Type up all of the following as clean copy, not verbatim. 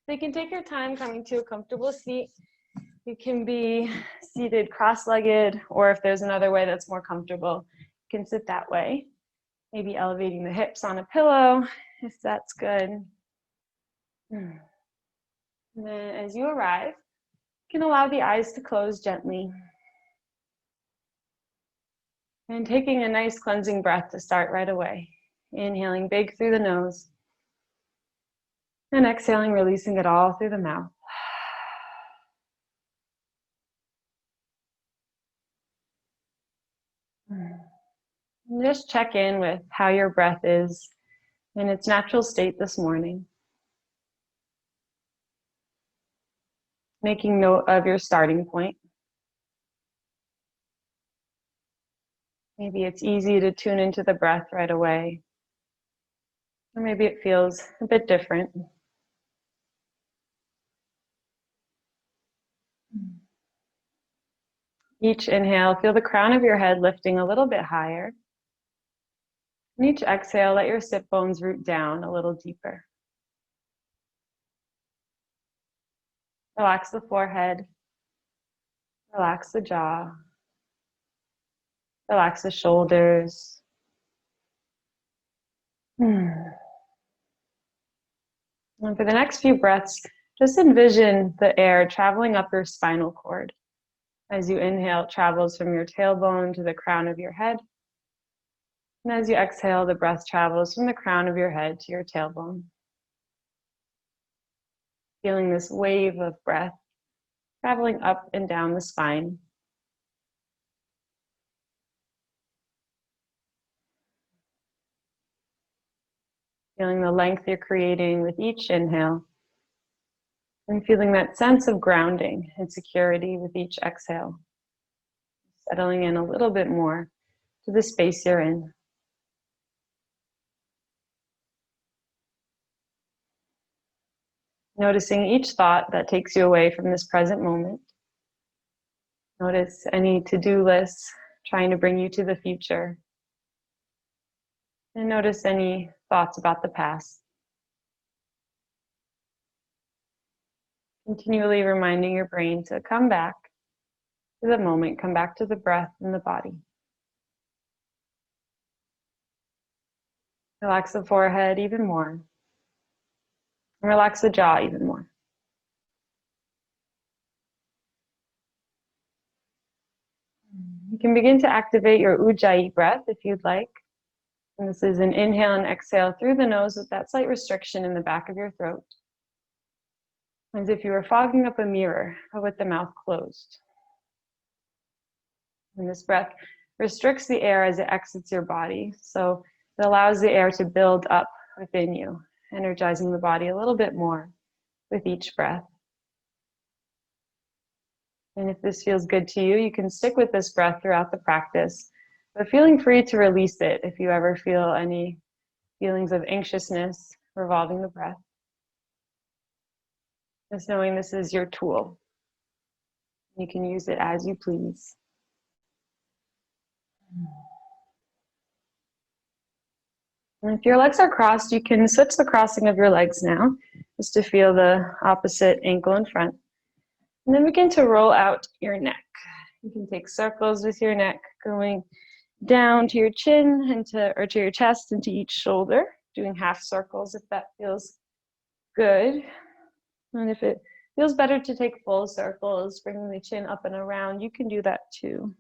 So you can take your time coming to a comfortable seat. You can be seated cross-legged, or if there's another way that's more comfortable, you can sit that way. Maybe elevating the hips on a pillow, if that's good. And then as you arrive, you can allow the eyes to close gently. And taking a nice cleansing breath to start right away. Inhaling big through the nose. And exhaling, releasing it all through the mouth. And just check in with how your breath is in its natural state this morning. Making note of your starting point. Maybe it's easy to tune into the breath right away. Or maybe it feels a bit different. Each inhale, feel the crown of your head lifting a little bit higher. And each exhale, let your sit bones root down a little deeper. Relax the forehead. Relax the jaw. Relax the shoulders. And for the next few breaths, just envision the air traveling up your spinal cord. As you inhale, it travels from your tailbone to the crown of your head. And as you exhale, the breath travels from the crown of your head to your tailbone. Feeling this wave of breath traveling up and down the spine. Feeling the length you're creating with each inhale. And feeling that sense of grounding and security with each exhale. Settling in a little bit more to the space you're in. Noticing each thought that takes you away from this present moment. Notice any to-do lists trying to bring you to the future. And notice any thoughts about the past. Continually reminding your brain to come back to the moment, come back to the breath and the body. Relax the forehead even more. And relax the jaw even more. You can begin to activate your Ujjayi breath if you'd like. And this is an inhale and exhale through the nose with that slight restriction in the back of your throat. As if you were fogging up a mirror, but with the mouth closed. And this breath restricts the air as it exits your body. So it allows the air to build up within you, energizing the body a little bit more with each breath. And if this feels good to you, you can stick with this breath throughout the practice, but feeling free to release it if you ever feel any feelings of anxiousness revolving the breath. Just knowing this is your tool. You can use it as you please. And if your legs are crossed, you can switch the crossing of your legs now, just to feel the opposite ankle in front. And then begin to roll out your neck. You can take circles with your neck, going down to your chin and to your chest and to each shoulder, doing half circles if that feels good. And if it feels better to take full circles, bringing the chin up and around, you can do that too.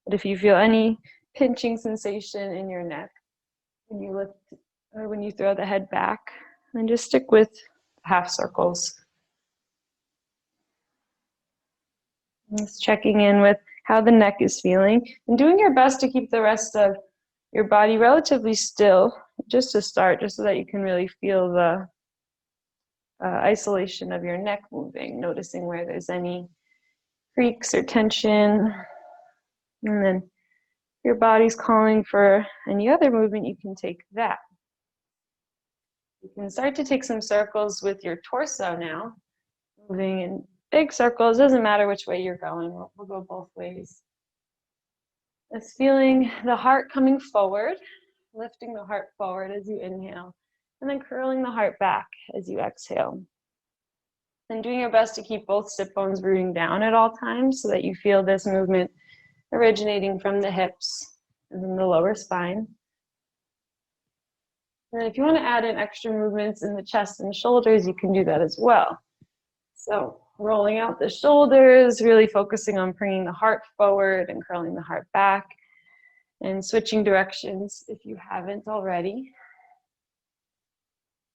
But if you feel any pinching sensation in your neck when you lift or when you throw the head back, then just stick with half circles. Just checking in with how the neck is feeling and doing your best to keep the rest of your body relatively still, just to start, just so that you can really feel the isolation of your neck moving, noticing where there's any creaks or tension. And then if your body's calling for any other movement, you can take that. You can start to take some circles with your torso now, moving in big circles. Doesn't matter which way you're going, we'll go both ways. It's feeling the heart coming forward, lifting the heart forward as you inhale, And then curling the heart back as you exhale. And doing your best to keep both sit bones rooting down at all times so that you feel this movement originating from the hips and from the lower spine. And if you want to add in extra movements in the chest and shoulders, you can do that as well. So rolling out the shoulders, really focusing on bringing the heart forward and curling the heart back, and switching directions if you haven't already.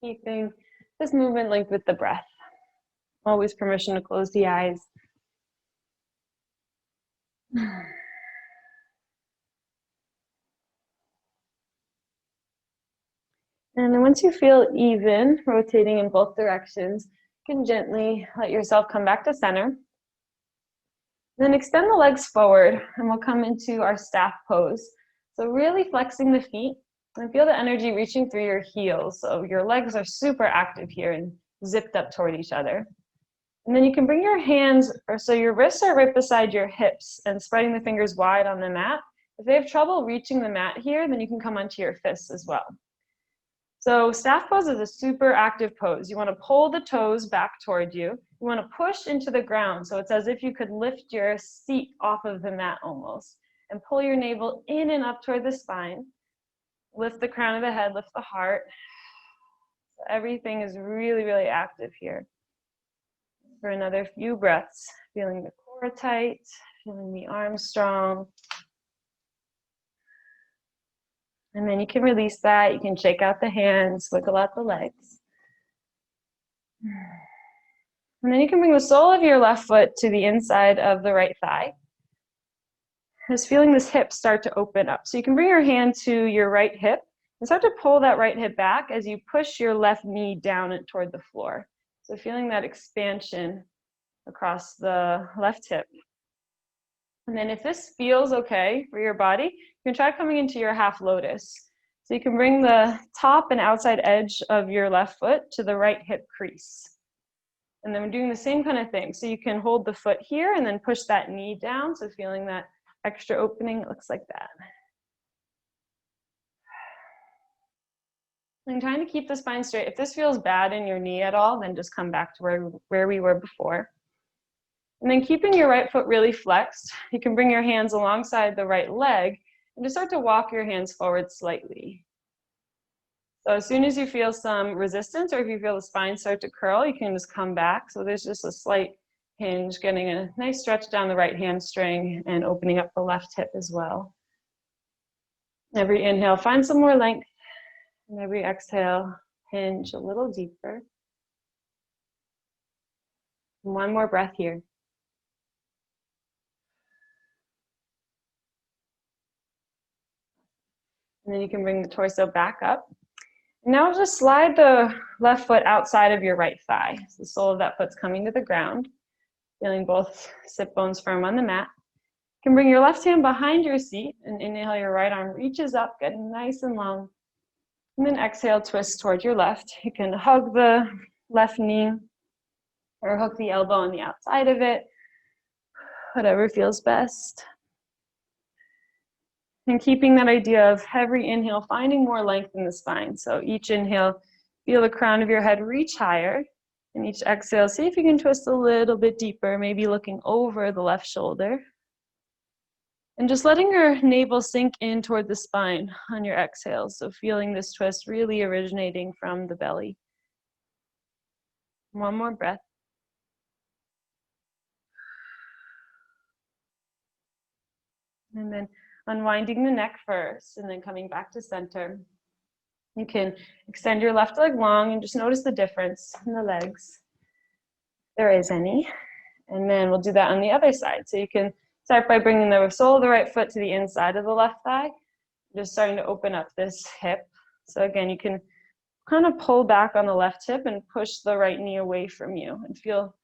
Keeping this movement linked with the breath. Always permission to close the eyes. And then once you feel even, rotating in both directions, you can gently let yourself come back to center. Then extend the legs forward and we'll come into our staff pose. So really flexing the feet and feel the energy reaching through your heels. So your legs are super active here and zipped up toward each other. And then you can bring your hands, or so your wrists are right beside your hips and spreading the fingers wide on the mat. If they have trouble reaching the mat here, then you can come onto your fists as well. So staff pose is a super active pose. You want to pull the toes back toward you. You want to push into the ground. So it's as if you could lift your seat off of the mat almost. And pull your navel in and up toward the spine. Lift the crown of the head, lift the heart. So everything is really, really active here. For another few breaths, feeling the core tight, feeling the arms strong. And then you can release that. You can shake out the hands, wiggle out the legs. And then you can bring the sole of your left foot to the inside of the right thigh. Just feeling this hip start to open up. So you can bring your hand to your right hip and start to pull that right hip back as you push your left knee down and toward the floor. So feeling that expansion across the left hip. And then if this feels okay for your body, you can try coming into your half lotus. So you can bring the top and outside edge of your left foot to the right hip crease. And then we're doing the same kind of thing. So you can hold the foot here and then push that knee down. So feeling that extra opening, it looks like that. And trying to keep the spine straight. If this feels bad in your knee at all, then just come back to where we were before. And then keeping your right foot really flexed, you can bring your hands alongside the right leg and just start to walk your hands forward slightly. So as soon as you feel some resistance or if you feel the spine start to curl, you can just come back. So there's just a slight hinge, getting a nice stretch down the right hamstring and opening up the left hip as well. Every inhale, find some more length. And every exhale, hinge a little deeper. And one more breath here. And then you can bring the torso back up. Now just slide the left foot outside of your right thigh. So the sole of that foot's coming to the ground. Feeling both sit bones firm on the mat. You can bring your left hand behind your seat and inhale, your right arm reaches up, getting nice and long. And then exhale, twist toward your left. You can hug the left knee or hook the elbow on the outside of it, whatever feels best. And keeping that idea of every inhale, finding more length in the spine. So each inhale, feel the crown of your head reach higher. And each exhale, see if you can twist a little bit deeper, maybe looking over the left shoulder. And just letting your navel sink in toward the spine on your exhale. So feeling this twist really originating from the belly. One more breath. And then unwinding the neck first and then coming back to center. You can extend your left leg long and just notice the difference in the legs, if there is any. And then we'll do that on the other side. So you can start by bringing the sole of the right foot to the inside of the left thigh, just starting to open up this hip. So again, you can kind of pull back on the left hip and push the right knee away from you and feel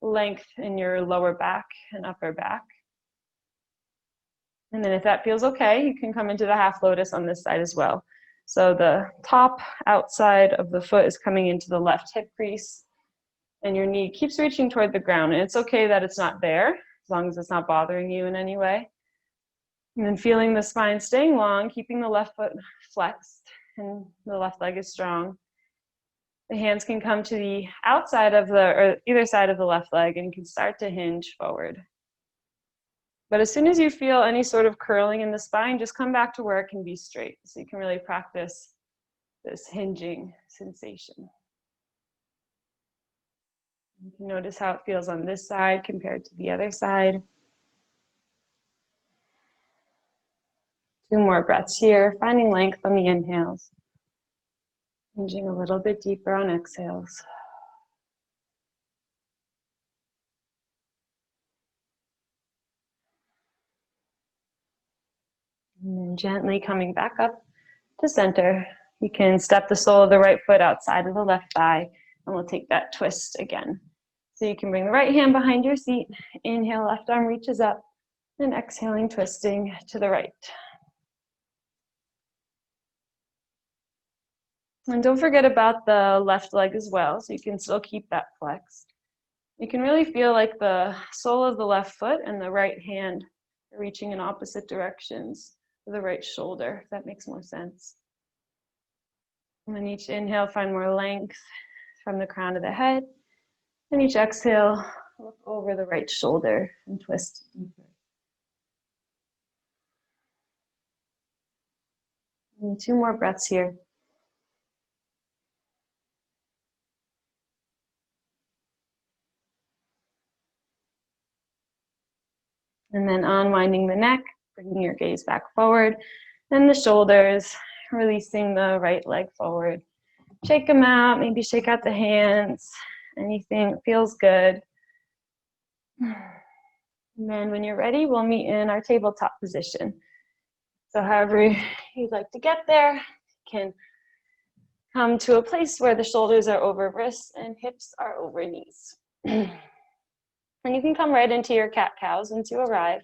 length in your lower back and upper back. And then if that feels okay, you can come into the half lotus on this side as well. So the top outside of the foot is coming into the left hip crease and your knee keeps reaching toward the ground. And it's okay that it's not there, as long as it's not bothering you in any way. And then feeling the spine staying long, keeping the left foot flexed and the left leg is strong. The hands can come to the outside of or either side of the left leg, and you can start to hinge forward. But as soon as you feel any sort of curling in the spine, just come back to where it can be straight. So you can really practice this hinging sensation. You can notice how it feels on this side compared to the other side. 2 more breaths here, finding length on the inhales. Hinging a little bit deeper on exhales. And then gently coming back up to center. You can step the sole of the right foot outside of the left thigh, and we'll take that twist again. So you can bring the right hand behind your seat. Inhale, left arm reaches up, and exhaling, twisting to the right. And don't forget about the left leg as well, so you can still keep that flexed. You can really feel like the sole of the left foot and the right hand are reaching in opposite directions for the right shoulder, if that makes more sense. And then each inhale, find more length from the crown of the head. And each exhale, look over the right shoulder and twist deeper. And 2 more breaths here. And then unwinding the neck, bringing your gaze back forward, and the shoulders, releasing the right leg forward. Shake them out, maybe shake out the hands, anything that feels good. And then when you're ready, we'll meet in our tabletop position. So however you'd like to get there, you can come to a place where the shoulders are over wrists and hips are over knees. And you can come right into your cat-cows once you arrive.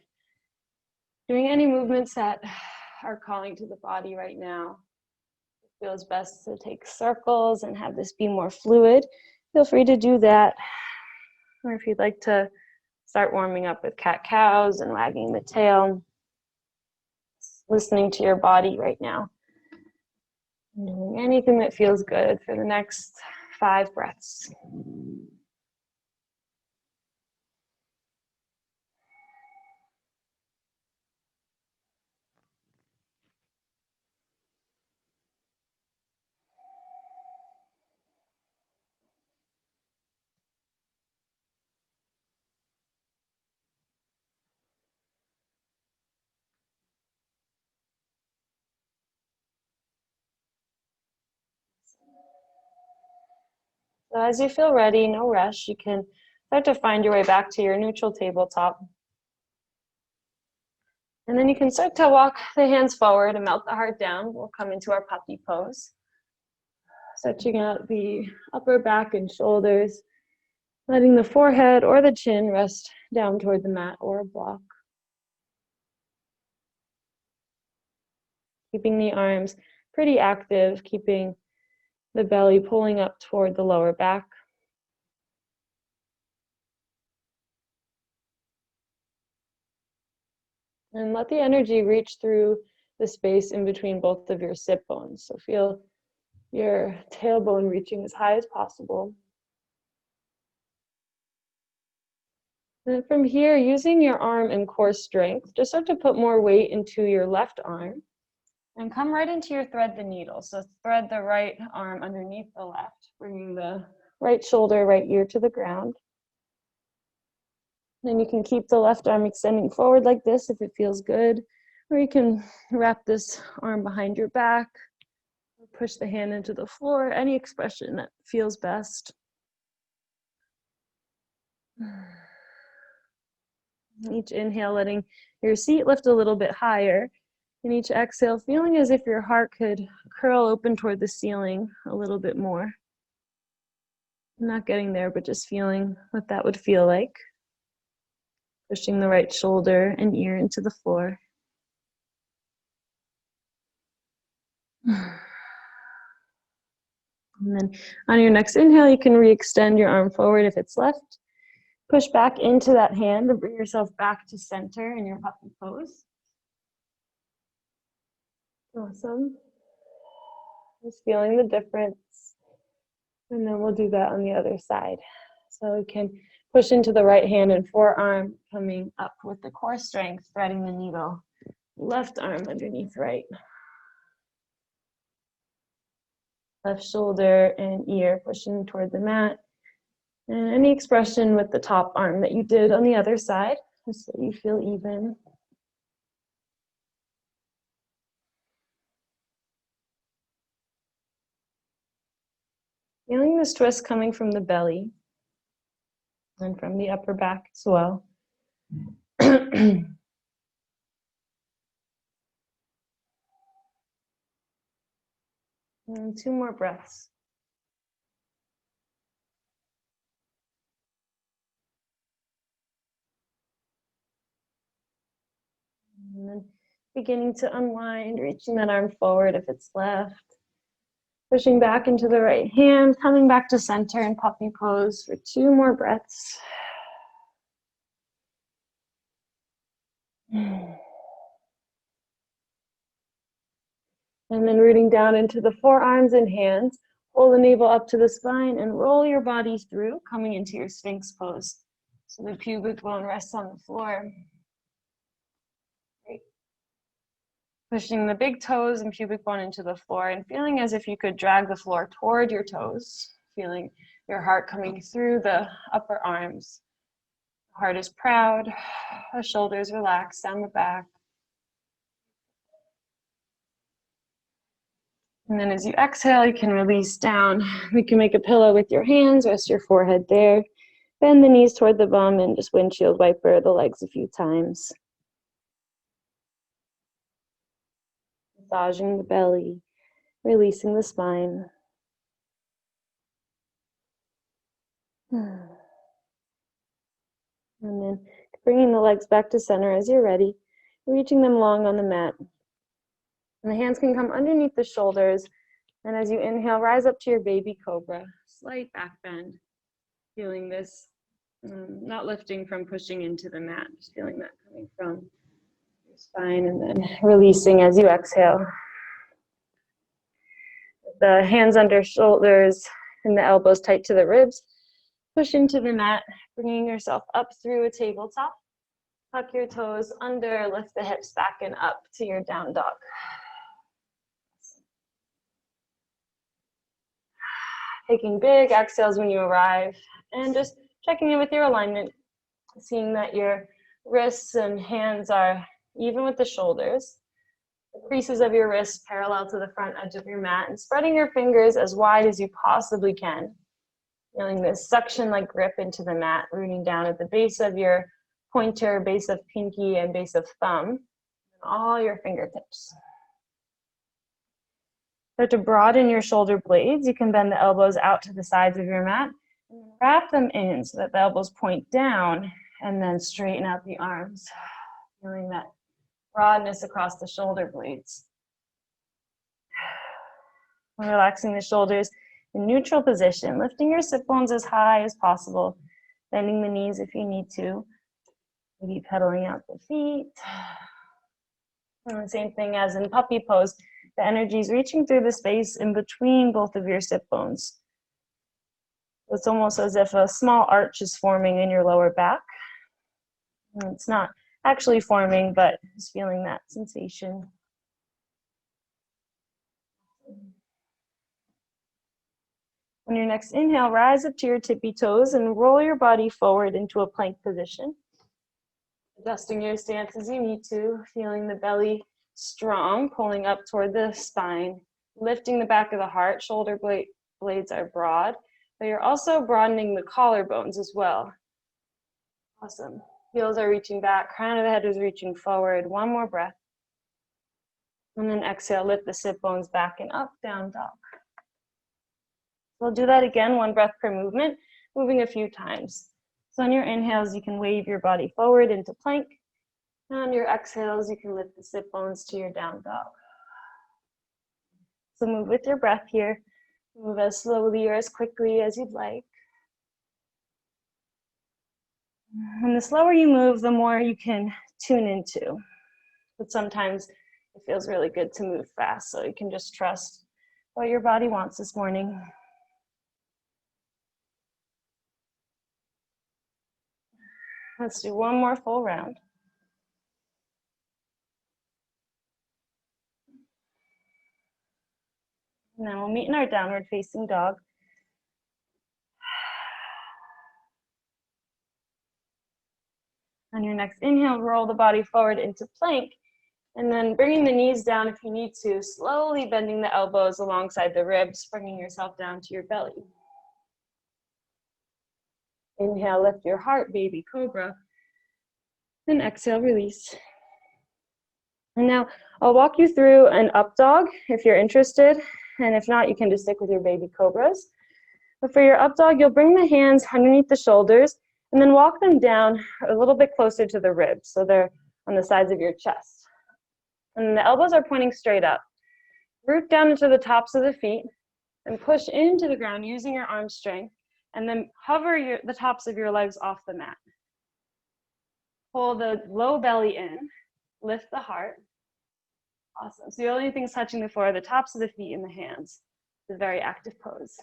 Doing any movements that are calling to the body right now. It feels best to take circles and have this be more fluid. Feel free to do that. Or if you'd like to start warming up with cat-cows and wagging the tail, listening to your body right now. And doing anything that feels good for the next 5 breaths. So as you feel ready, no rush, you can start to find your way back to your neutral tabletop. And then you can start to walk the hands forward and melt the heart down. We'll come into our puppy pose. Stretching out the upper back and shoulders, letting the forehead or the chin rest down toward the mat or a block. Keeping the arms pretty active, keeping the belly pulling up toward the lower back. And let the energy reach through the space in between both of your sit bones. So feel your tailbone reaching as high as possible. And from here, using your arm and core strength, just start to put more weight into your left arm and come right into your thread the needle. So thread the right arm underneath the left, bringing the right shoulder, right ear to the ground. Then you can keep the left arm extending forward like this if it feels good, or you can wrap this arm behind your back, push the hand into the floor, any expression that feels best. Each inhale, letting your seat lift a little bit higher. And each exhale, feeling as if your heart could curl open toward the ceiling a little bit more. Not getting there, but just feeling what that would feel like. Pushing the right shoulder and ear into the floor. And then on your next inhale, you can re-extend your arm forward if it's left. Push back into that hand and bring yourself back to center in your puppy pose. Awesome. Just feeling the difference. And then we'll do that on the other side. So we can push into the right hand and forearm, coming up with the core strength, threading the needle. Left arm underneath right. Left shoulder and ear pushing toward the mat. And any expression with the top arm that you did on the other side, just so you feel even. Feeling this twist coming from the belly and from the upper back as well. And 2 more breaths. And then beginning to unwind, reaching that arm forward if it's left. Pushing back into the right hand, coming back to center and puppy pose for 2 more breaths. And then rooting down into the forearms and hands. Pull the navel up to the spine and roll your body through, coming into your Sphinx pose. So the pubic bone rests on the floor. Great. Pushing the big toes and pubic bone into the floor and feeling as if you could drag the floor toward your toes. Feeling your heart coming through the upper arms. The heart is proud. The shoulders relax down the back. And then as you exhale, you can release down. You can make a pillow with your hands, rest your forehead there. Bend the knees toward the bum and just windshield wiper the legs a few times. Massaging the belly, releasing the spine. And then bringing the legs back to center as you're ready, reaching them long on the mat. And the hands can come underneath the shoulders. And as you inhale, rise up to your baby cobra. Slight back bend. Feeling this, not lifting from pushing into the mat, just feeling that coming from your spine and then releasing as you exhale. The hands under shoulders and the elbows tight to the ribs. Push into the mat, bringing yourself up through a tabletop. Tuck your toes under, lift the hips back and up to your down dog. Taking big exhales when you arrive and just checking in with your alignment, seeing that your wrists and hands are even with the shoulders. The creases of your wrists parallel to the front edge of your mat and spreading your fingers as wide as you possibly can. Feeling this suction-like grip into the mat, rooting down at the base of your pointer, base of pinky, and base of thumb, and all your fingertips. Start to broaden your shoulder blades. You can bend the elbows out to the sides of your mat and wrap them in so that the elbows point down and then straighten out the arms. Feeling that broadness across the shoulder blades. Relaxing the shoulders in neutral position, lifting your sit bones as high as possible, bending the knees if you need to, maybe pedaling out the feet. And the same thing as in puppy pose. The energy is reaching through the space in between both of your sit bones. It's almost as if a small arch is forming in your lower back. And it's not actually forming, but just feeling that sensation. On your next inhale, rise up to your tippy toes and roll your body forward into a plank position. Adjusting your stance as you need to, feeling the belly strong, pulling up toward the spine, lifting the back of the heart. Shoulder blades are broad, but you're also broadening the collarbones as well. Awesome. Heels are reaching back, crown of the head is reaching forward. One more breath. And then exhale, lift the sit bones back and up, down dog. We'll do that again, 1 breath per movement, moving a few times. So on your inhales, you can wave your body forward into plank. And on your exhales, you can lift the sit bones to your down dog. So move with your breath here. Move as slowly or as quickly as you'd like. And the slower you move, the more you can tune into. But sometimes it feels really good to move fast, so you can just trust what your body wants this morning. Let's do one more full round. Now we'll meet in our downward facing dog. On your next inhale, roll the body forward into plank, and then bringing the knees down if you need to, slowly bending the elbows alongside the ribs, bringing yourself down to your belly. Inhale, lift your heart, baby cobra. Then exhale, release. And now I'll walk you through an up dog if you're interested, and if not, you can just stick with your baby cobras. But for your up dog, you'll bring the hands underneath the shoulders and then walk them down a little bit closer to the ribs, so they're on the sides of your chest. And the elbows are pointing straight up. Root down into the tops of the feet and push into the ground using your arm strength, and then hover the tops of your legs off the mat. Pull the low belly in, lift the heart. Awesome. So the only things touching the floor are the tops of the feet and the hands. It's a very active pose.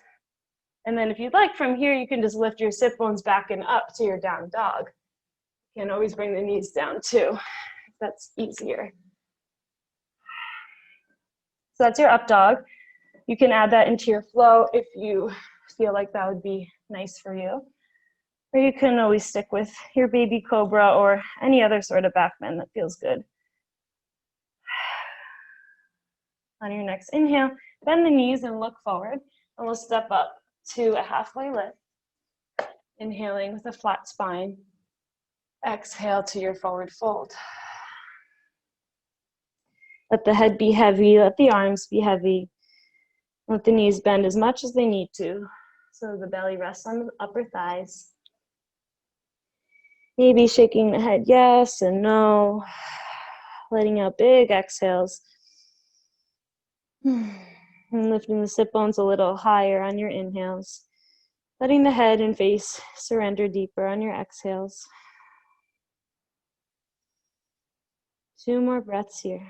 And then if you'd like, from here, you can just lift your sit bones back and up to your down dog. You can always bring the knees down too, if that's easier. So that's your up dog. You can add that into your flow if you feel like that would be nice for you. Or you can always stick with your baby cobra or any other sort of back bend that feels good. On your next inhale, bend the knees and look forward, and we'll step up to a halfway lift. Inhaling with a flat spine. Exhale to your forward fold. Let the head be heavy, let the arms be heavy. Let the knees bend as much as they need to, so the belly rests on the upper thighs. Maybe shaking the head yes and no, letting out big exhales. And lifting the sit bones a little higher on your inhales. Letting the head and face surrender deeper on your exhales. 2 more breaths here.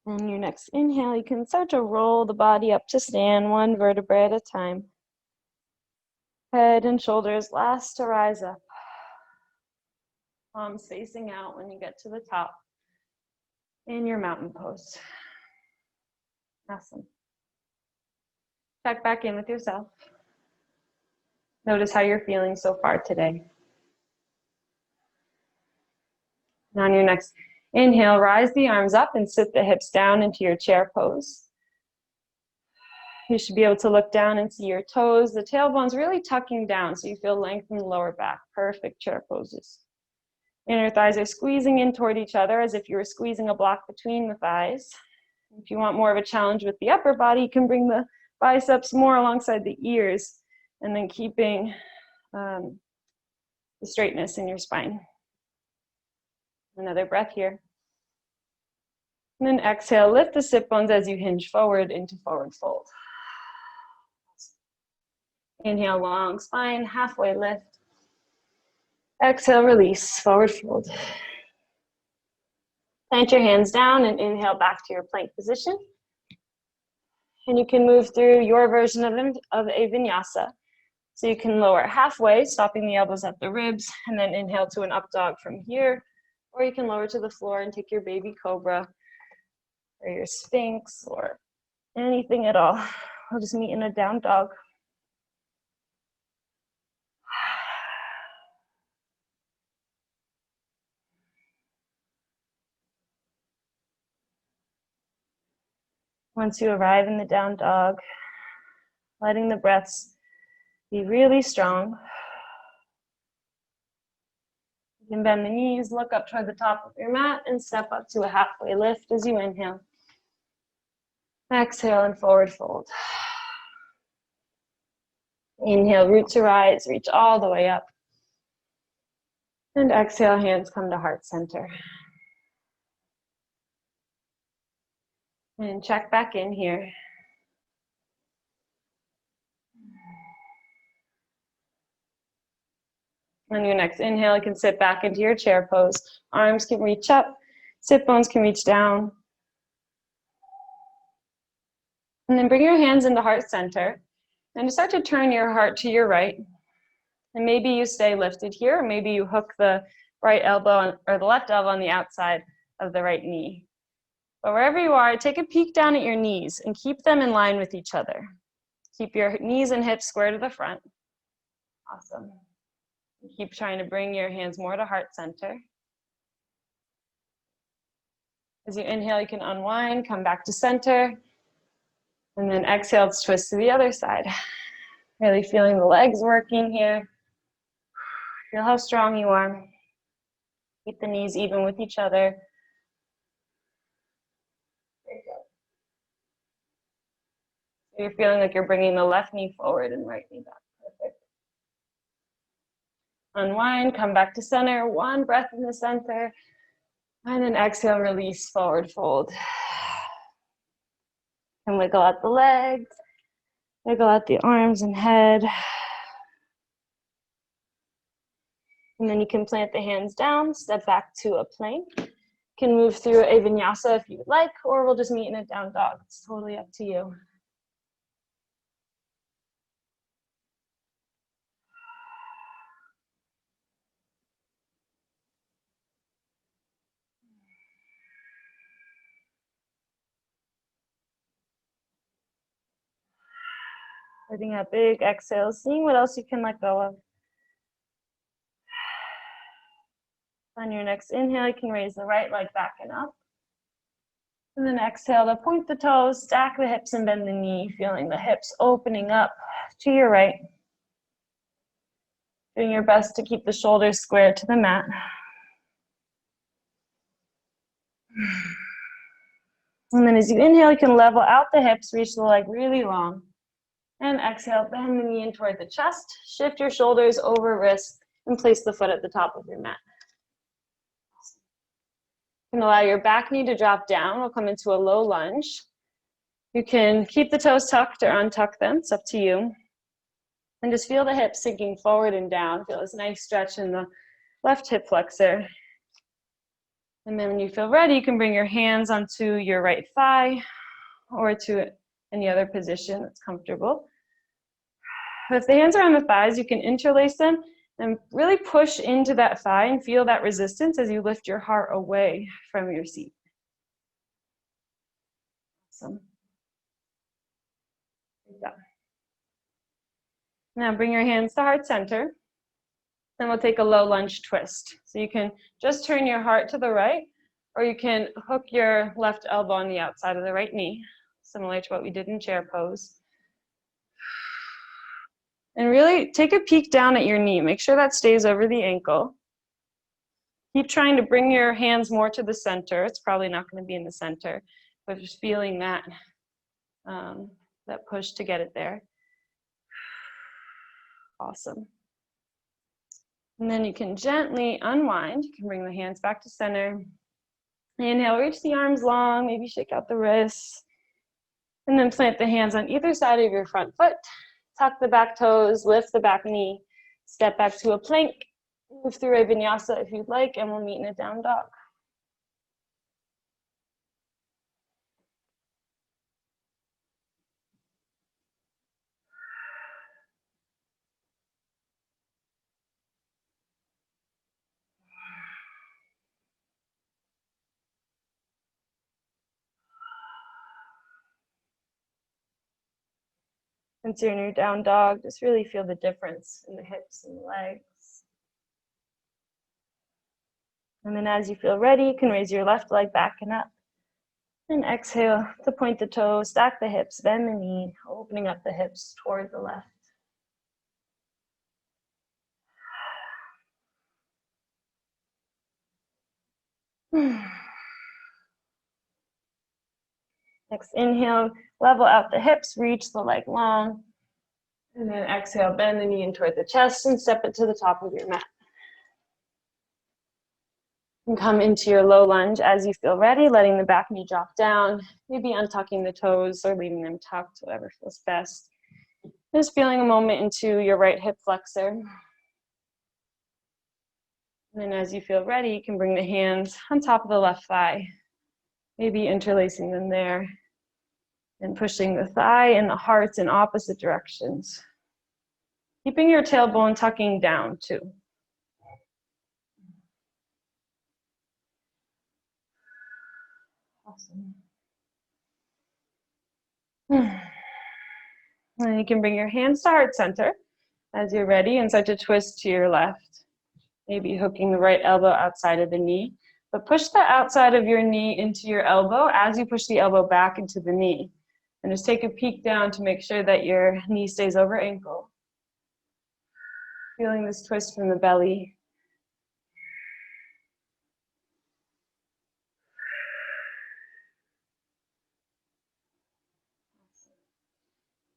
And your next inhale, you can start to roll the body up to stand, 1 vertebrae at a time. Head and shoulders last to rise up. Palms facing out when you get to the top in your mountain pose. Awesome. Check back in with yourself. Notice how you're feeling so far today. And on your next inhale, rise the arms up and sit the hips down into your chair pose. You should be able to look down and see your toes, the tailbone's really tucking down so you feel length in the lower back. Perfect chair poses. Inner thighs are squeezing in toward each other as if you were squeezing a block between the thighs. If you want more of a challenge with the upper body, you can bring the biceps more alongside the ears and then keeping the straightness in your spine. Another breath here. And then exhale, lift the sit bones as you hinge forward into forward fold. Inhale, long spine, halfway lift. Exhale, release, forward fold. Plant your hands down and inhale back to your plank position. And you can move through your version of a vinyasa. So you can lower halfway, stopping the elbows at the ribs, and then inhale to an up dog from here. Or you can lower to the floor and take your baby cobra or your sphinx or anything at all. We'll just meet in a down dog. Once you arrive in the down dog, letting the breaths be really strong. You can bend the knees, look up toward the top of your mat, and step up to a halfway lift as you inhale. Exhale and forward fold. Inhale, root to rise, reach all the way up. And exhale, hands come to heart center. And check back in here. On your next inhale, you can sit back into your chair pose. Arms can reach up, sit bones can reach down. And then bring your hands into heart center and start to turn your heart to your right. And maybe you stay lifted here, or maybe you hook the right elbow or the left elbow on the outside of the right knee. But wherever you are, take a peek down at your knees and keep them in line with each other. Keep your knees and hips square to the front. Awesome. Keep trying to bring your hands more to heart center. As you inhale, you can unwind, come back to center, and then exhale, twist to the other side. Really feeling the legs working here. Feel how strong you are. Keep the knees even with each other. There you go. So you're feeling like you're bringing the left knee forward and right knee back. Perfect. Unwind, come back to center. One breath in the center. And then exhale, release, forward fold. And wiggle out the legs. Wiggle out the arms and head. And then you can plant the hands down, step back to a plank. You can move through a vinyasa if you would like, or we'll just meet in a down dog. It's totally up to you. Letting out big exhales, seeing what else you can let go of. On your next inhale, you can raise the right leg back and up. And then exhale to point the toes, stack the hips and bend the knee, feeling the hips opening up to your right. Doing your best to keep the shoulders square to the mat. And then as you inhale, you can level out the hips, reach the leg really long. And exhale, bend the knee in toward the chest, shift your shoulders over wrists, and place the foot at the top of your mat. You can allow your back knee to drop down. We'll come into a low lunge. You can keep the toes tucked or untuck them. It's up to you. And just feel the hips sinking forward and down. Feel this nice stretch in the left hip flexor. And then when you feel ready, you can bring your hands onto your right thigh or to any other position that's comfortable. If the hands are on the thighs, you can interlace them and really push into that thigh and feel that resistance as you lift your heart away from your seat. Awesome. Good job. Now bring your hands to heart center. Then we'll take a low lunge twist. So you can just turn your heart to the right, or you can hook your left elbow on the outside of the right knee, similar to what we did in chair pose. And really take a peek down at your knee. Make sure that stays over the ankle. Keep trying to bring your hands more to the center. It's probably not going to be in the center, but just feeling that, that push to get it there. Awesome. And then you can gently unwind. You can bring the hands back to center. Inhale, reach the arms long, maybe shake out the wrists. And then plant the hands on either side of your front foot. Tuck the back toes, lift the back knee, step back to a plank, move through a vinyasa if you'd like, and we'll meet in a down dog. Once you're in your down dog, just really feel the difference in the hips and the legs. And then as you feel ready, you can raise your left leg back and up. And exhale to point the toes, stack the hips, bend the knee, opening up the hips toward the left. Next inhale, level out the hips, reach the leg long. And then exhale, bend the knee in toward the chest and step it to the top of your mat. And come into your low lunge as you feel ready, letting the back knee drop down, maybe untucking the toes or leaving them tucked, whatever feels best. Just feeling a moment into your right hip flexor. And then as you feel ready, you can bring the hands on top of the left thigh, maybe interlacing them there. And pushing the thigh and the heart in opposite directions. Keeping your tailbone tucking down too. Awesome. And you can bring your hands to heart center as you're ready and start to twist to your left. Maybe hooking the right elbow outside of the knee. But push the outside of your knee into your elbow as you push the elbow back into the knee. And just take a peek down to make sure that your knee stays over ankle. Feeling this twist from the belly.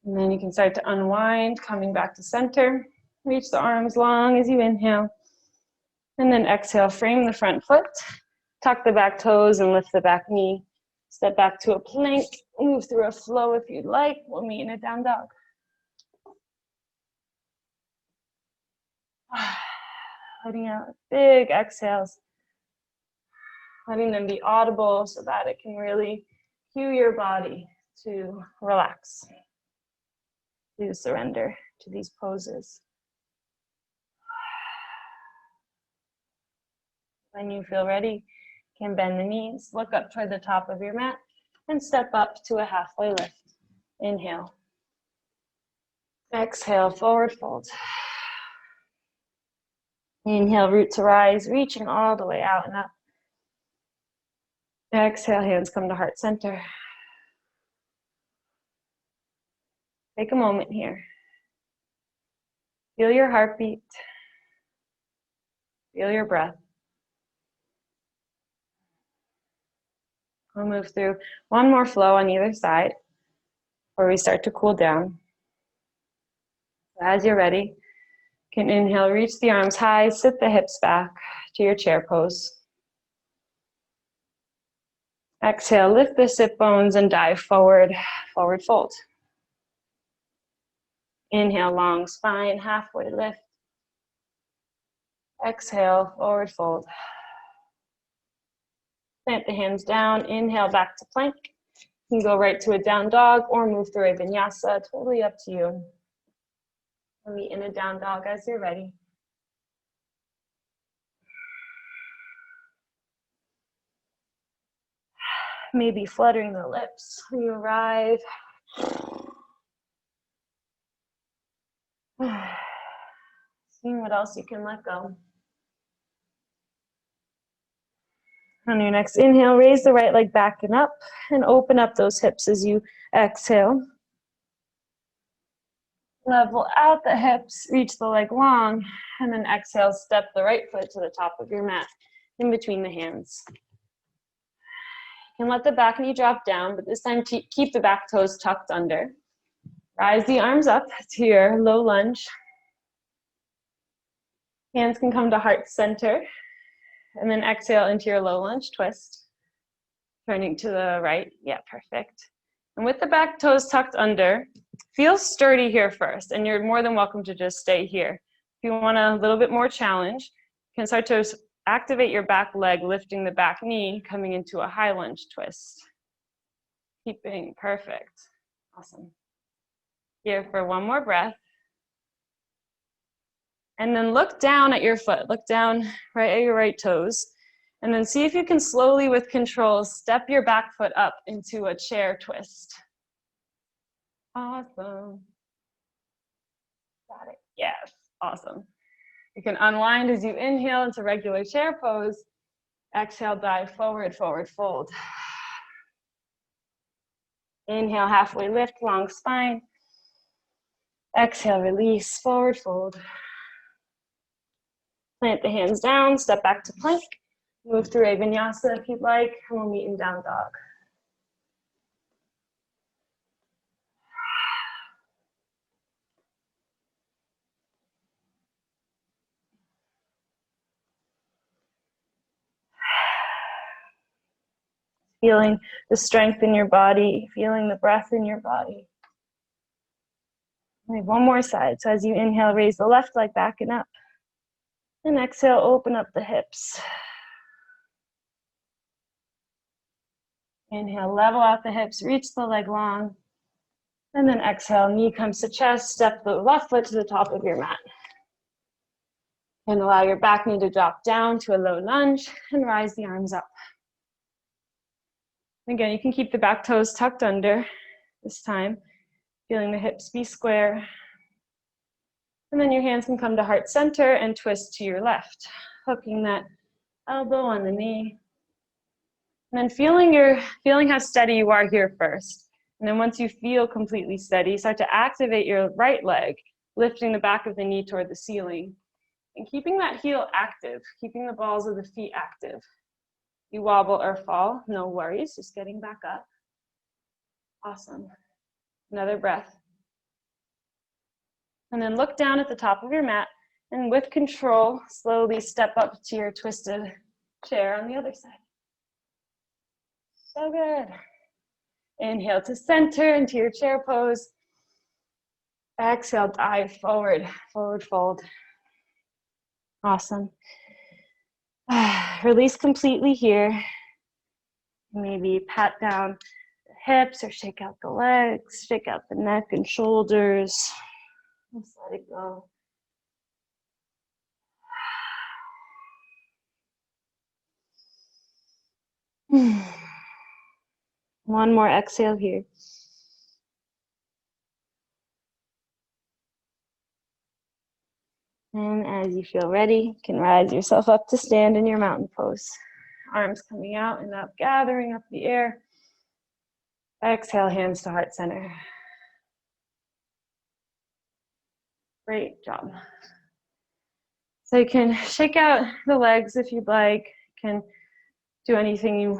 And then you can start to unwind, coming back to center. Reach the arms long as you inhale. And then exhale, frame the front foot. Tuck the back toes and lift the back knee. Step back to a plank. Move through a flow if you'd like. We'll meet in a down dog. Letting out big exhales. Letting them be audible so that it can really cue your body to relax. To surrender to these poses. When you feel ready, you can bend the knees, look up toward the top of your mat, and step up to a halfway lift. Inhale. Exhale, forward fold. Inhale, root to rise, reaching all the way out and up. Exhale, hands come to heart center. Take a moment here. Feel your heartbeat. Feel your breath. We'll move through one more flow on either side before we start to cool down. As you're ready, you can inhale, reach the arms high, sit the hips back to your chair pose. Exhale, lift the sit bones and dive forward, forward fold. Inhale, long spine, halfway lift. Exhale, forward fold. Plant the hands down, inhale back to plank. You can go right to a down dog or move through a vinyasa, totally up to you. We'll meet in a down dog as you're ready. Maybe fluttering the lips when you arrive. Seeing what else you can let go. On your next inhale, raise the right leg back and up and open up those hips as you exhale. Level out the hips, reach the leg long, and then exhale, step the right foot to the top of your mat in between the hands. You can let the back knee drop down, but this time keep the back toes tucked under. Rise the arms up to your low lunge. Hands can come to heart center. And then exhale into your low lunge twist. Turning to the right. Yeah, perfect. And with the back toes tucked under, feel sturdy here first. And you're more than welcome to just stay here. If you want a little bit more challenge, you can start to activate your back leg, lifting the back knee, coming into a high lunge twist. Keeping perfect. Awesome. Here for one more breath. And then look down at your foot. Look down right at your right toes. And then see if you can slowly, with control, step your back foot up into a chair twist. Awesome. Got it. Yes. Awesome. You can unwind as you inhale into regular chair pose. Exhale, dive forward, forward fold. Inhale, halfway lift, long spine. Exhale, release, forward fold. Plant the hands down, step back to plank. Move through a vinyasa if you'd like, and we'll meet in down dog. Feeling the strength in your body, feeling the breath in your body. We have one more side. So as you inhale, raise the left leg back and up. And exhale, open up the hips. Inhale, level out the hips, reach the leg long. And then exhale, knee comes to chest, step the left foot to the top of your mat. And allow your back knee to drop down to a low lunge and rise the arms up. Again, you can keep the back toes tucked under this time, feeling the hips be square. And then your hands can come to heart center and twist to your left, hooking that elbow on the knee. And then feeling how steady you are here first. And then once you feel completely steady, start to activate your right leg, lifting the back of the knee toward the ceiling. And keeping that heel active, keeping the balls of the feet active. You wobble or fall, no worries, just getting back up. Awesome. Another breath. And then look down at the top of your mat, and with control, slowly step up to your twisted chair on the other side. So good. Inhale to center into your chair pose. Exhale, dive forward, forward fold. Awesome. Release completely here. Maybe pat down the hips or shake out the legs, shake out the neck and shoulders. Just let it go. One more exhale here. And as you feel ready, you can rise yourself up to stand in your mountain pose. Arms coming out and up, gathering up the air. Exhale, hands to heart center. Great job. So you can shake out the legs if you'd like. You can do anything you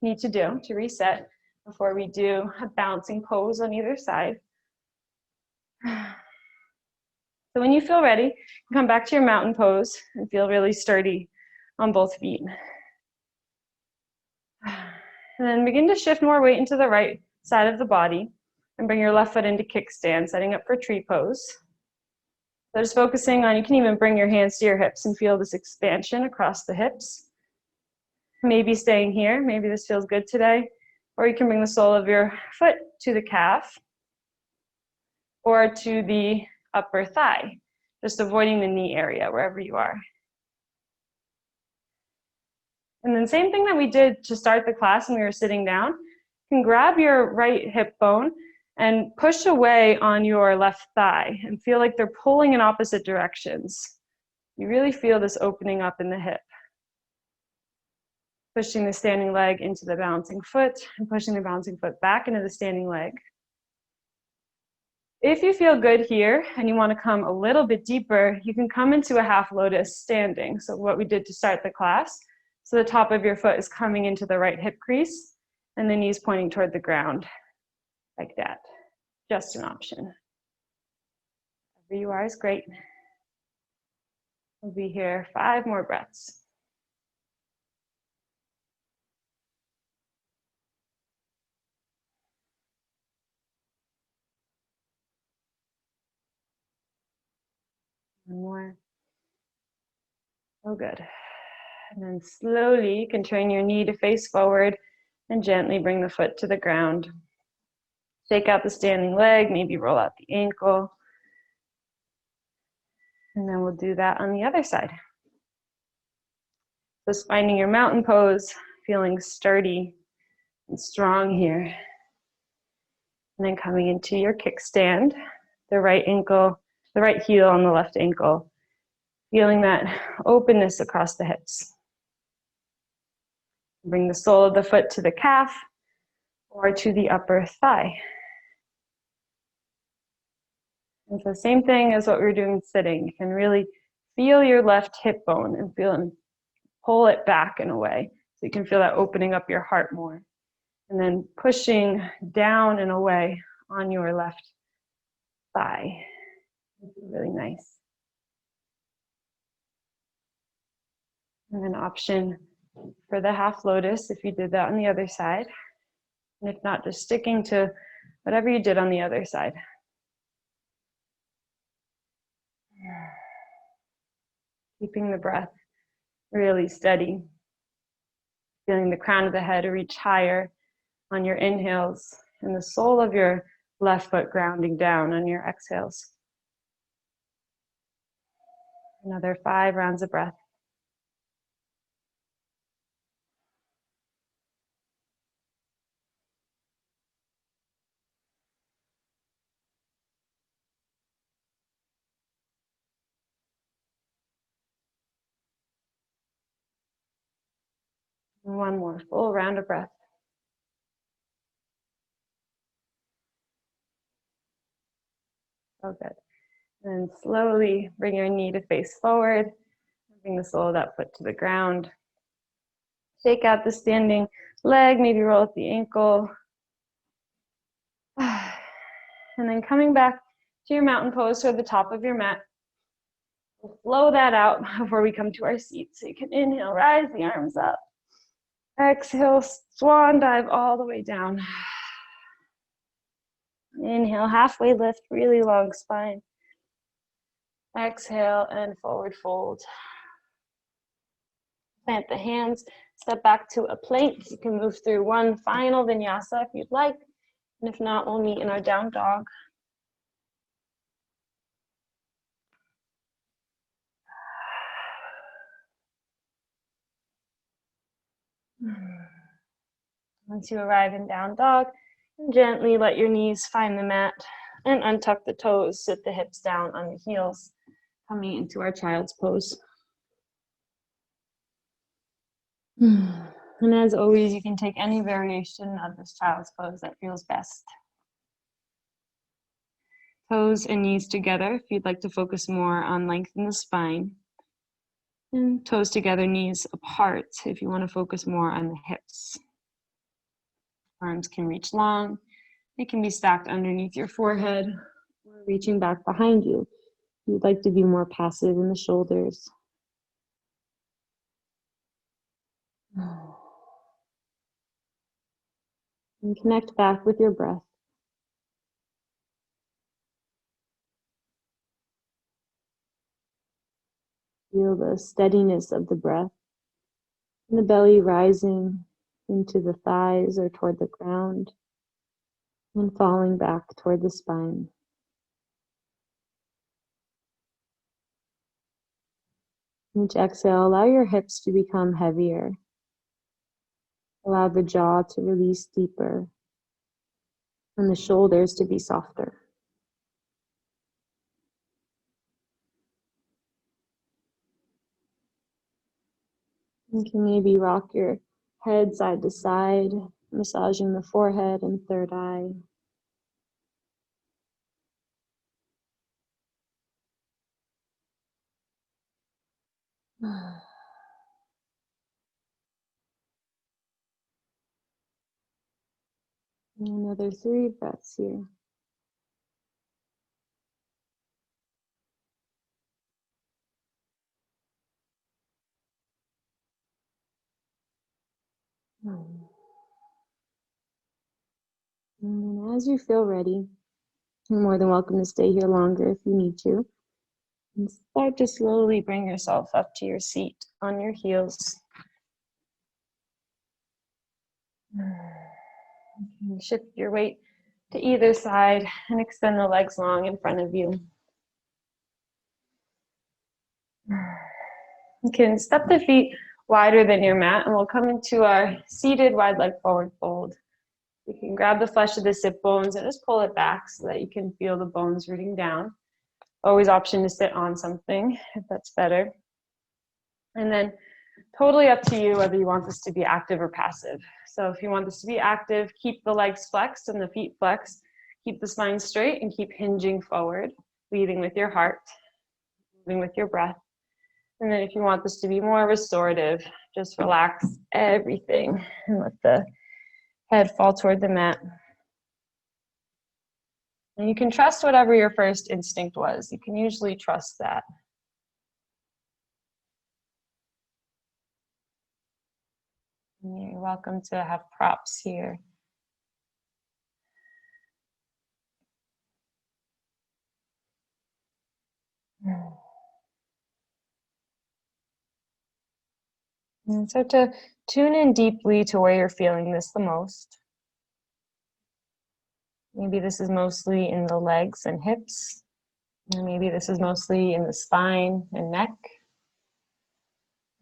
need to do to reset before we do a bouncing pose on either side. So when you feel ready, come back to your mountain pose and feel really sturdy on both feet. And then begin to shift more weight into the right side of the body and bring your left foot into kickstand, setting up for tree pose. So just focusing on, you can even bring your hands to your hips and feel this expansion across the hips. Maybe staying here, maybe this feels good today, or you can bring the sole of your foot to the calf or to the upper thigh, just avoiding the knee area wherever you are. And then same thing that we did to start the class when we were sitting down, you can grab your right hip bone and push away on your left thigh and feel like they're pulling in opposite directions. You really feel this opening up in the hip. Pushing the standing leg into the bouncing foot and pushing the bouncing foot back into the standing leg. If you feel good here and you want to come a little bit deeper, you can come into a half lotus standing. So what we did to start the class. So the top of your foot is coming into the right hip crease and the knees pointing toward the ground, like that. Just an option. Wherever you are is great. We'll be here 5 more breaths. One more. Oh, good. And then slowly you can turn your knee to face forward and gently bring the foot to the ground. Shake out the standing leg, maybe roll out the ankle. And then we'll do that on the other side. Just finding your mountain pose, feeling sturdy and strong here. And then coming into your kickstand, the right ankle, the right heel on the left ankle. Feeling that openness across the hips. Bring the sole of the foot to the calf or to the upper thigh. And so same thing as what we were doing sitting. You can really feel your left hip bone and feel and pull it back in a way. So you can feel that opening up your heart more. And then pushing down and away on your left thigh. Really nice. And an option for the half lotus if you did that on the other side. And if not, just sticking to whatever you did on the other side. Keeping the breath really steady. Feeling the crown of the head reach higher on your inhales, and the sole of your left foot grounding down on your exhales. Another 5 rounds of breath. And one more full round of breath. So good. And slowly bring your knee to face forward. Bring the sole of that foot to the ground. Shake out the standing leg, maybe roll at the ankle. And then coming back to your mountain pose toward the top of your mat. We'll flow that out before we come to our seat. So you can inhale, rise the arms up. Exhale, swan dive all the way down. Inhale, halfway lift, really long spine. Exhale and forward fold. Plant the hands, step back to a plank. You can move through one final vinyasa if you'd like. And if not, we'll meet in our down dog. Once you arrive in down dog, gently let your knees find the mat and untuck the toes, sit the hips down on the heels, coming into our child's pose. And as always, you can take any variation of this child's pose that feels best. Toes and knees together if you'd like to focus more on length in the spine. And toes together, knees apart if you want to focus more on the hips. Arms can reach long. They can be stacked underneath your forehead or reaching back behind you. You'd like to be more passive in the shoulders. And connect back with your breath. Feel the steadiness of the breath and the belly rising into the thighs or toward the ground and falling back toward the spine. Each exhale, allow your hips to become heavier. Allow the jaw to release deeper and the shoulders to be softer. You can maybe rock your head side to side, massaging the forehead and third eye. And another 3 breaths here. And as you feel ready, you're more than welcome to stay here longer if you need to. And start to slowly bring yourself up to your seat on your heels. You can shift your weight to either side and extend the legs long in front of you. You can step the feet wider than your mat and we'll come into our seated wide leg forward fold. You can grab the flesh of the sit bones and just pull it back so that you can feel the bones rooting down. Always option to sit on something if that's better. And then totally up to you whether you want this to be active or passive. So if you want this to be active, keep the legs flexed and the feet flexed. Keep the spine straight and keep hinging forward, leading with your heart, moving with your breath. And then if you want this to be more restorative, just relax everything and let the head fall toward the mat. And you can trust whatever your first instinct was. You can usually trust that. And you're welcome to have props here. And so to tune in deeply to where you're feeling this the most. Maybe this is mostly in the legs and hips. And maybe this is mostly in the spine and neck.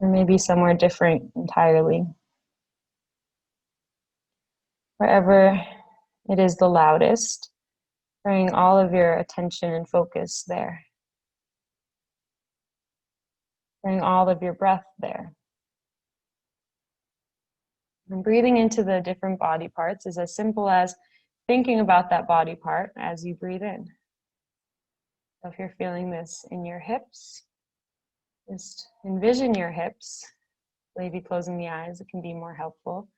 Or maybe somewhere different entirely. Wherever it is the loudest, bring all of your attention and focus there. Bring all of your breath there. And breathing into the different body parts is as simple as thinking about that body part as you breathe in. So if you're feeling this in your hips, just envision your hips. Maybe closing the eyes, it can be more helpful.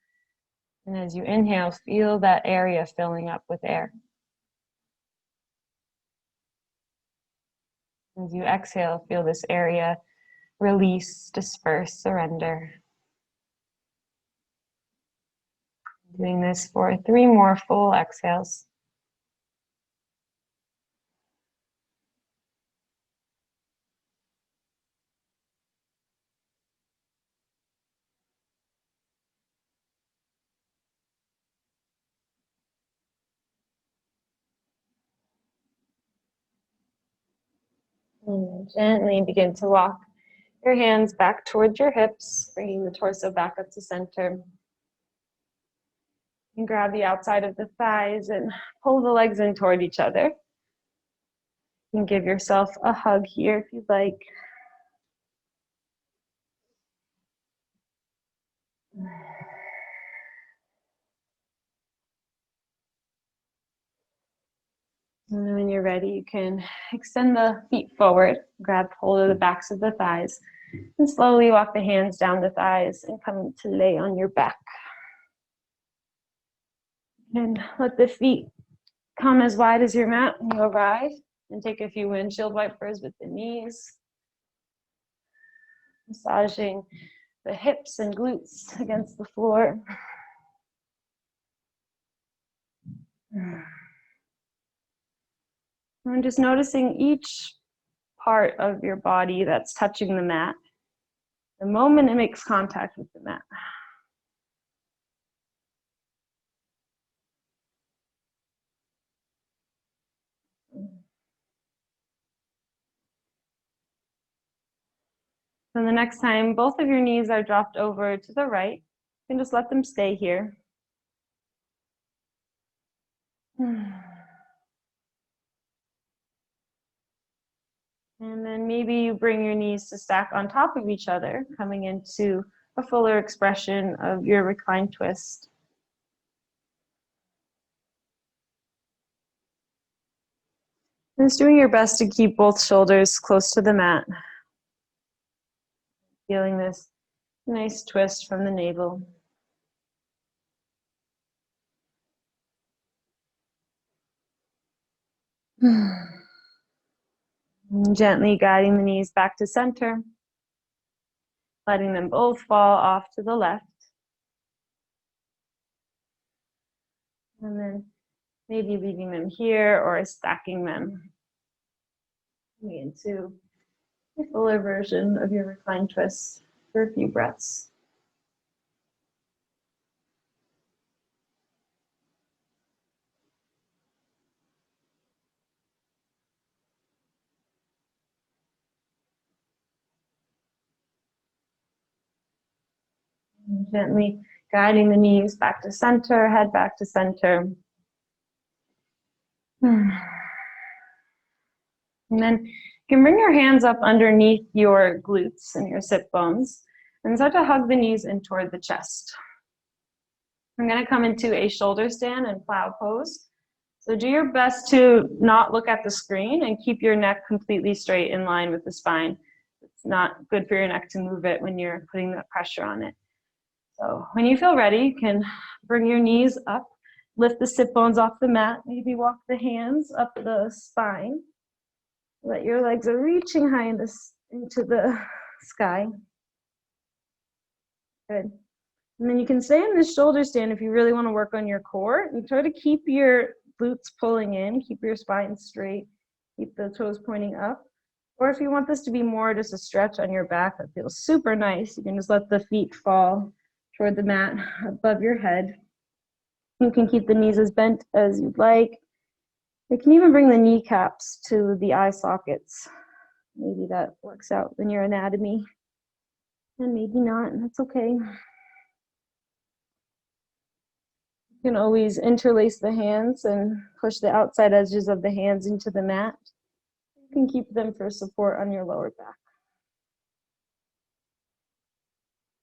And as you inhale, feel that area filling up with air. As you exhale, feel this area release, disperse, surrender. Doing this for 3 more full exhales. And gently begin to walk your hands back towards your hips, bringing the torso back up to center. And grab the outside of the thighs and pull the legs in toward each other. You can give yourself a hug here if you'd like. And when you're ready, you can extend the feet forward, grab hold of the backs of the thighs, and slowly walk the hands down the thighs and come to lay on your back. And let the feet come as wide as your mat when you arrive, and take a few windshield wipers with the knees, massaging the hips and glutes against the floor. And just noticing each part of your body that's touching the mat, the moment it makes contact with the mat. And the next time both of your knees are dropped over to the right, you can just let them stay here. And then maybe you bring your knees to stack on top of each other, coming into a fuller expression of your reclined twist. And just doing your best to keep both shoulders close to the mat. Feeling this nice twist from the navel. And gently guiding the knees back to center, letting them both fall off to the left. And then maybe leaving them here or stacking them into a fuller version of your reclined twist for a few breaths. And gently guiding the knees back to center, head back to center. And then you can bring your hands up underneath your glutes and your sit bones and start to hug the knees in toward the chest. I'm going to come into a shoulder stand and plow pose. So do your best to not look at the screen and keep your neck completely straight in line with the spine. It's not good for your neck to move it when you're putting that pressure on it. So when you feel ready, you can bring your knees up, lift the sit bones off the mat, maybe walk the hands up the spine. Let your legs are reaching high into the sky. Good. And then you can stay in this shoulder stand if you really want to work on your core. And try to keep your glutes pulling in, keep your spine straight, keep the toes pointing up. Or if you want this to be more just a stretch on your back that feels super nice, you can just let the feet fall toward the mat above your head. You can keep the knees as bent as you'd like. You can even bring the kneecaps to the eye sockets. Maybe that works out in your anatomy. And maybe not, and that's okay. You can always interlace the hands and push the outside edges of the hands into the mat. You can keep them for support on your lower back.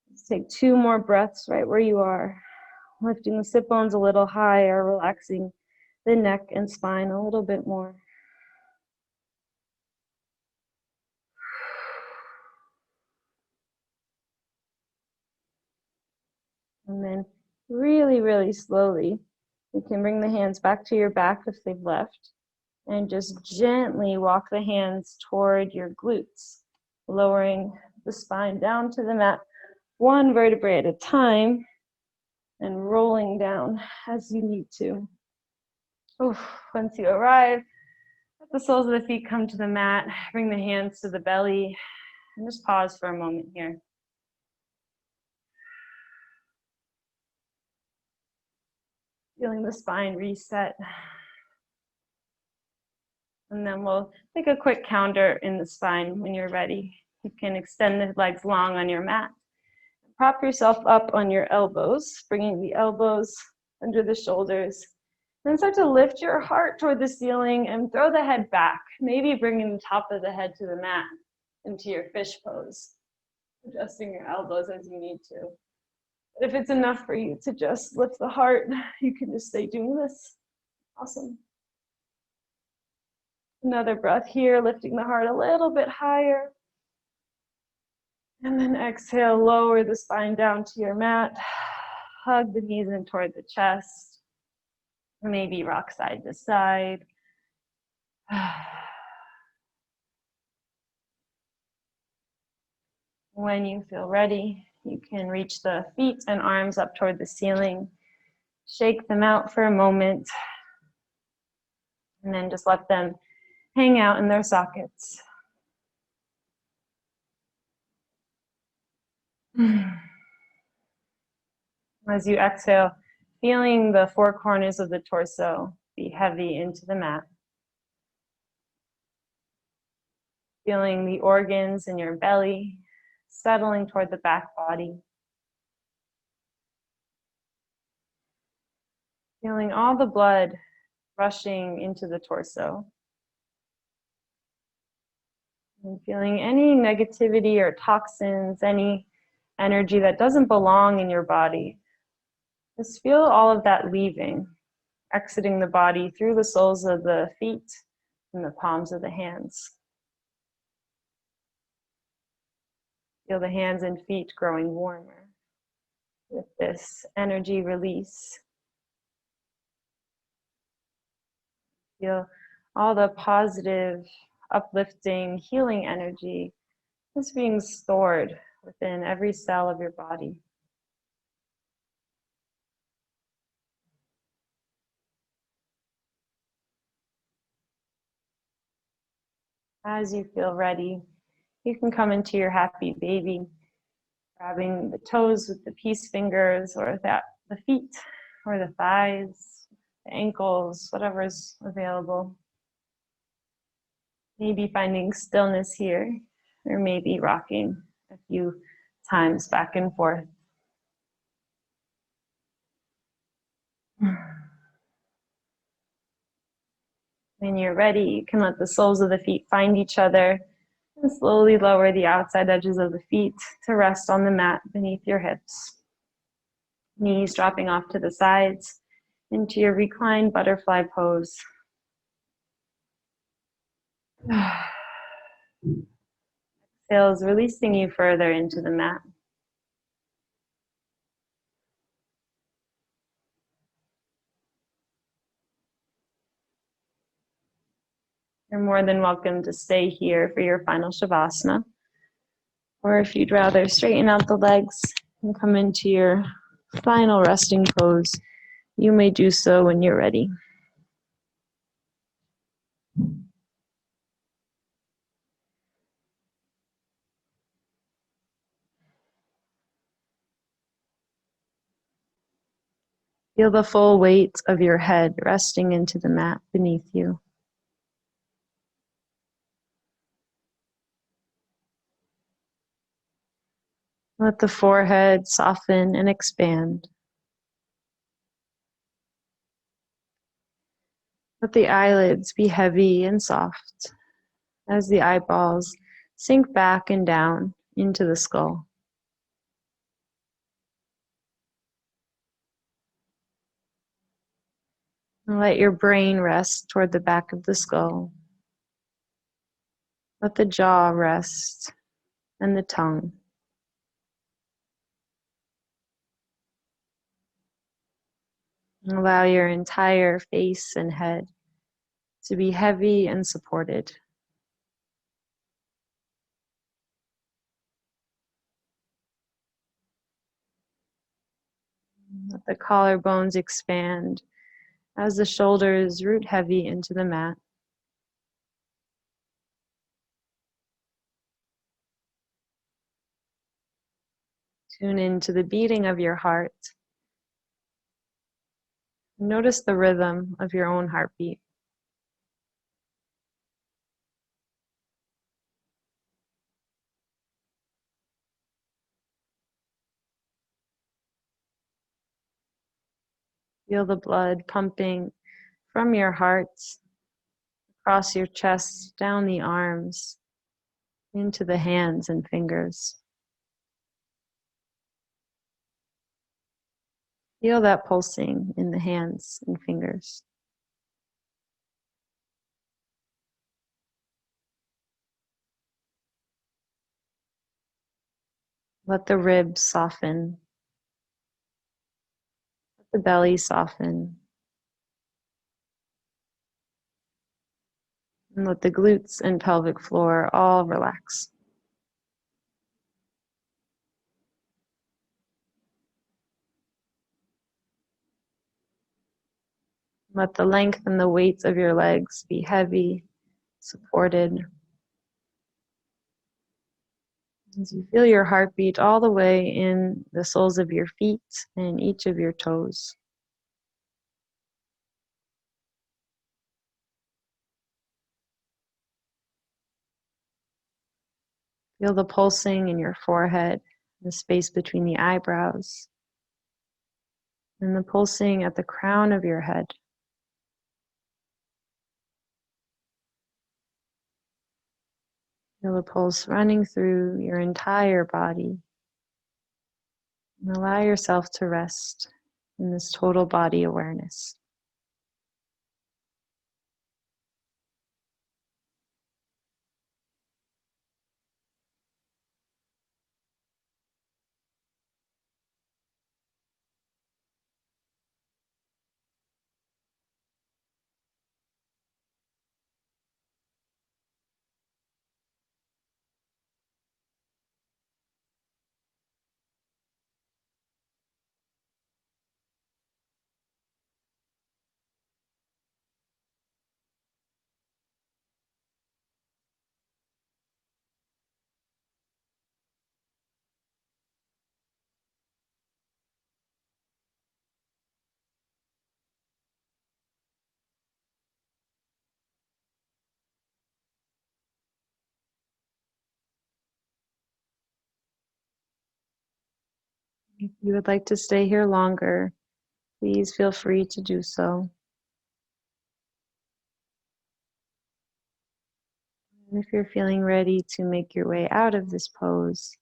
Let's take 2 more breaths right where you are, lifting the sit bones a little higher, relaxing the neck and spine a little bit more. And then really, really slowly, you can bring the hands back to your back if they've left, and just gently walk the hands toward your glutes, lowering the spine down to the mat, 1 vertebrae at a time, and rolling down as you need to. Oof. Once you arrive, let the soles of the feet come to the mat, bring the hands to the belly, and just pause for a moment here. Feeling the spine reset. And then we'll take a quick counter in the spine when you're ready. You can extend the legs long on your mat. Prop yourself up on your elbows, bringing the elbows under the shoulders. Then start to lift your heart toward the ceiling and throw the head back, maybe bringing the top of the head to the mat into your fish pose, adjusting your elbows as you need to. But if it's enough for you to just lift the heart, you can just stay doing this. Awesome. Another breath here, lifting the heart a little bit higher. And then exhale, lower the spine down to your mat. Hug the knees in toward the chest. Maybe rock side to side. When you feel ready, you can reach the feet and arms up toward the ceiling. Shake them out for a moment. And then just let them hang out in their sockets. As you exhale, feeling the 4 corners of the torso be heavy into the mat. Feeling the organs in your belly settling toward the back body. Feeling all the blood rushing into the torso. And feeling any negativity or toxins, any energy that doesn't belong in your body. Just feel all of that leaving, exiting the body through the soles of the feet and the palms of the hands. Feel the hands and feet growing warmer with this energy release. Feel all the positive, uplifting, healing energy is being stored within every cell of your body. As you feel ready, you can come into your happy baby, grabbing the toes with the peace fingers, or the feet, or the thighs, the ankles, whatever's available. Maybe finding stillness here, or maybe rocking a few times back and forth. When you're ready, you can let the soles of the feet find each other and slowly lower the outside edges of the feet to rest on the mat beneath your hips. Knees dropping off to the sides into your reclined butterfly pose. Exhales releasing you further into the mat. You're more than welcome to stay here for your final Shavasana. Or if you'd rather straighten out the legs and come into your final resting pose, you may do so when you're ready. Feel the full weight of your head resting into the mat beneath you. Let the forehead soften and expand. Let the eyelids be heavy and soft as the eyeballs sink back and down into the skull. And let your brain rest toward the back of the skull. Let the jaw rest and the tongue. And allow your entire face and head to be heavy and supported. Let the collarbones expand as the shoulders root heavy into the mat. Tune into the beating of your heart. Notice the rhythm of your own heartbeat. Feel the blood pumping from your heart across your chest, down the arms, into the hands and fingers. Feel that pulsing in the hands and fingers. Let the ribs soften. Let the belly soften. And let the glutes and pelvic floor all relax. Let the length and the weight of your legs be heavy, supported. As you feel your heartbeat all the way in the soles of your feet and each of your toes. Feel the pulsing in your forehead, the space between the eyebrows, and the pulsing at the crown of your head. Feel the pulse running through your entire body. And allow yourself to rest in this total body awareness. If you would like to stay here longer, please feel free to do so. And if you're feeling ready to make your way out of this pose,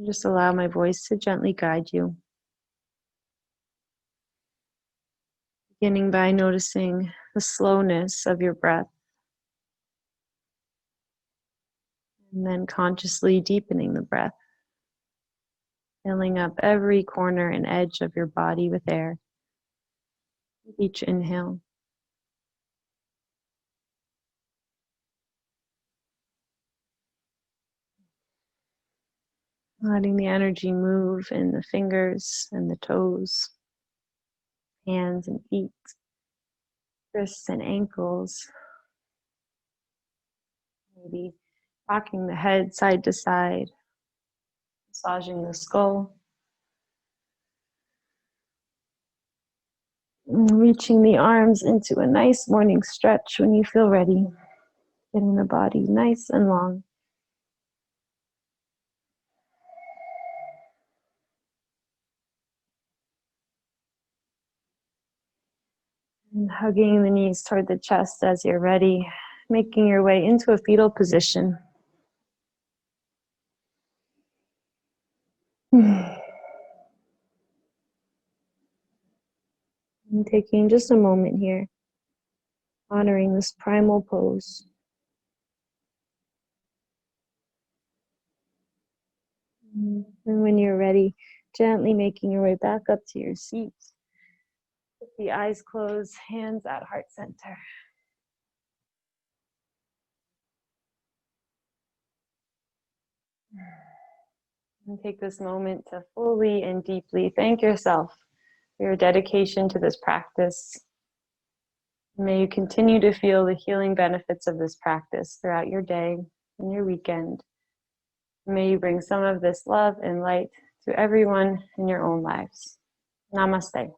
just allow my voice to gently guide you. Beginning by noticing the slowness of your breath, and then consciously deepening the breath, filling up every corner and edge of your body with air with each inhale. Letting the energy move in the fingers and the toes, hands and feet, wrists and ankles. Maybe rocking the head side to side, massaging the skull. Reaching the arms into a nice morning stretch when you feel ready. Getting the body nice and long. And hugging the knees toward the chest as you're ready. Making your way into a fetal position. And taking just a moment here, honoring this primal pose. And when you're ready, gently making your way back up to your seat. With the eyes closed, hands at heart center. And take this moment to fully and deeply thank yourself for your dedication to this practice. May you continue to feel the healing benefits of this practice throughout your day and your weekend. May you bring some of this love and light to everyone in your own lives. Namaste.